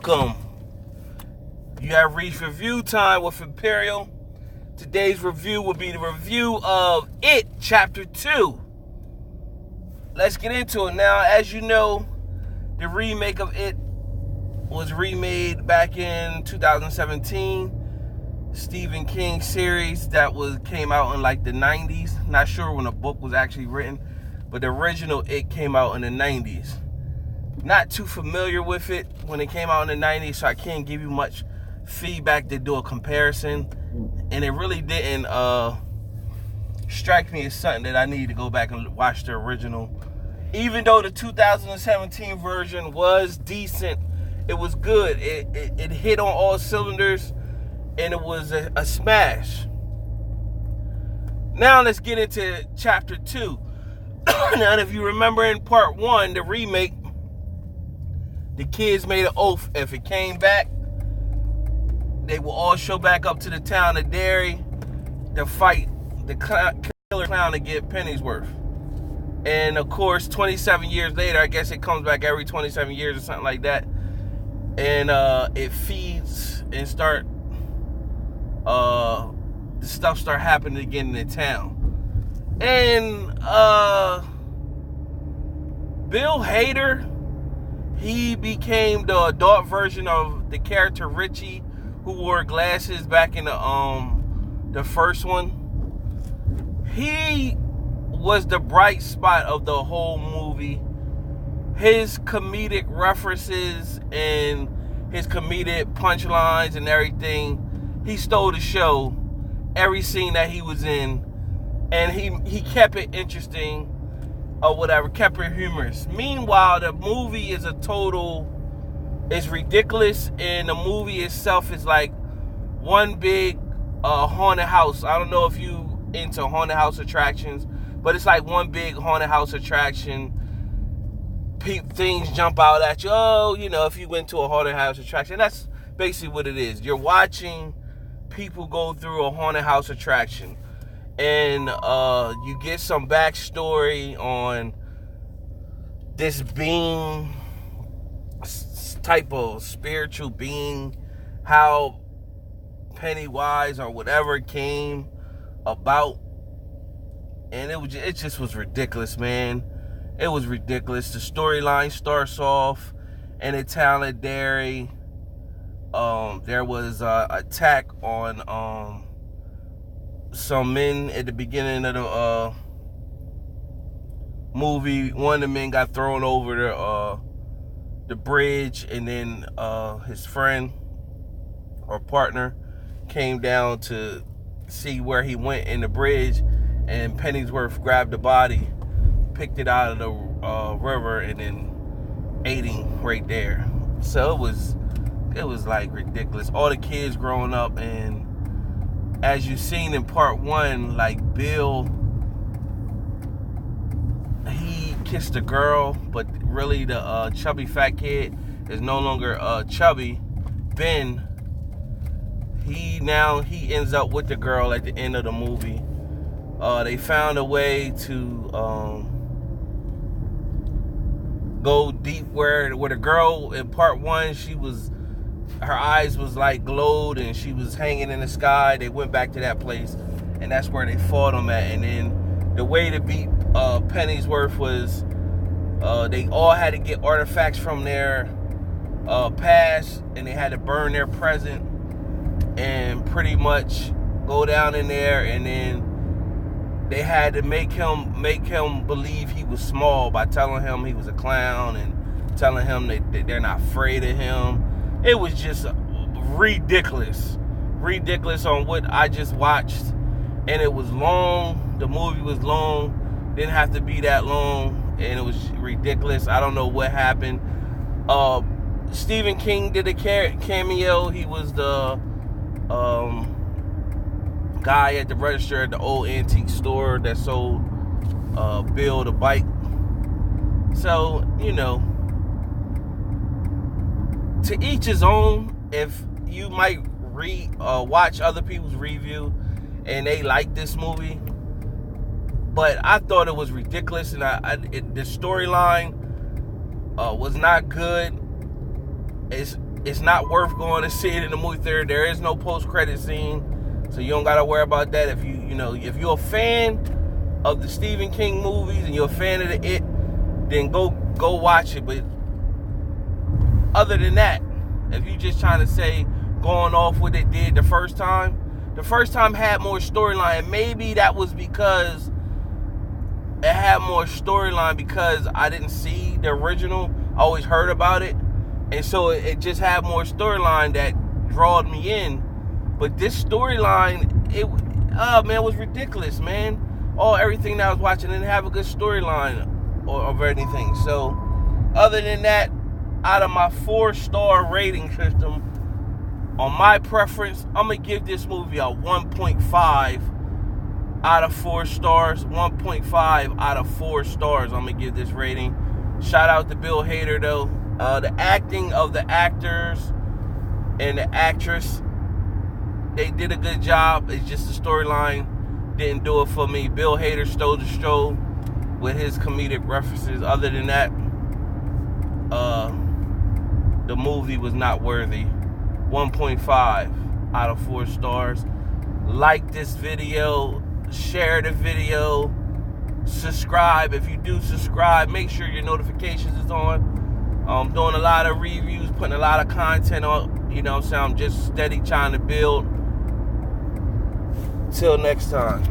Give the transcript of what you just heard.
Welcome. You have reached review time with Imperial. Today's review will be the review of It Chapter 2. Let's get into it now. As you know, the remake of It was remade back in 2017. Stephen King series that came out in like the 90s. Not sure when the book was actually written, but the original It came out in the 90s. Not too familiar with it when it came out in the 90s, so I can't give you much feedback to do a comparison. And it really didn't strike me as something that I need to go back and watch the original. Even though the 2017 version was decent, it was good. It hit on all cylinders, and it was a smash. Now let's get into Chapter 2. Now, if you remember in Part 1, the remake, the kids made an oath. If it came back, they will all show back up to the town of Derry to fight the killer clown to get Pennywise. And of course, 27 years later, I guess it comes back every 27 years or something like that. And it feeds and the stuff start happening again in the town. And Bill Hader, he became the adult version of the character Richie, who wore glasses back in the first one. He was the bright spot of the whole movie. His comedic references and his comedic punchlines and everything, he stole the show every scene that he was in, and he kept it interesting or whatever, kept it humorous. Meanwhile, the movie is it's ridiculous, and the movie itself is like one big haunted house. I don't know if you into haunted house attractions, but it's like one big haunted house attraction. Things jump out at you. Oh, if you went to a haunted house attraction, that's basically what it is. You're watching people go through a haunted house attraction, and you get some backstory on this being, type of spiritual being, how Pennywise or whatever came about, and it just was ridiculous, man. It was ridiculous. The storyline starts off in a town of Derry. There was an attack on some men at the beginning of the movie. One of the men got thrown over the bridge, and then his friend or partner came down to see where he went in the bridge, and Pennyworth grabbed the body, picked it out of the river, and then ate him right there. So it was like ridiculous. All the kids growing up, and as you've seen in Part 1, like Bill, he kissed a girl, but really the chubby fat kid is no longer chubby. Ben, he ends up with the girl at the end of the movie. They found a way to go deep where the girl in Part 1, her eyes was like glowed and she was hanging in the sky. They went back to that place, and that's where they fought them at. And then the way to beat Pennyworth was they all had to get artifacts from their past, and they had to burn their present and pretty much go down in there, and then they had to make him believe he was small by telling him he was a clown and telling him that they're not afraid of him. It was just ridiculous on what I just watched, and it was long. The movie was long, didn't have to be that long, and it was ridiculous. I don't know what happened. Stephen King did a cameo. He was the guy at the register at the old antique store that sold Bill the bike. So, to each his own. If you might watch other people's review and they like this movie, but I thought it was ridiculous, and the storyline was not good. It's not worth going to see it in the movie theater. There is no post-credit scene, so you don't gotta worry about that. If if you're a fan of the Stephen King movies and you're a fan of It, then go watch it. But other than that, if you're just trying to say going off what it did the first time had more storyline. And maybe that was because it had more storyline because I didn't see the original. I always heard about it. And so it just had more storyline that drawed me in. But this storyline, it was ridiculous, man. Everything that I was watching didn't have a good storyline of anything. So, other than that, out of my 4-star rating system, on my preference, I'm going to give this movie a 1.5 out of 4 stars. 1.5 out of 4 stars I'm going to give this rating. Shout out to Bill Hader, though. The acting of the actors and the actress, they did a good job. It's just the storyline didn't do it for me. Bill Hader stole the show with his comedic references. Other than that, the movie was not worthy. 1.5 out of 4 stars. Like this video, share the video, subscribe. If you do subscribe, make sure your notifications is on. I'm doing a lot of reviews, putting a lot of content on, you know what I'm saying? I'm just steady trying to build. Till next time.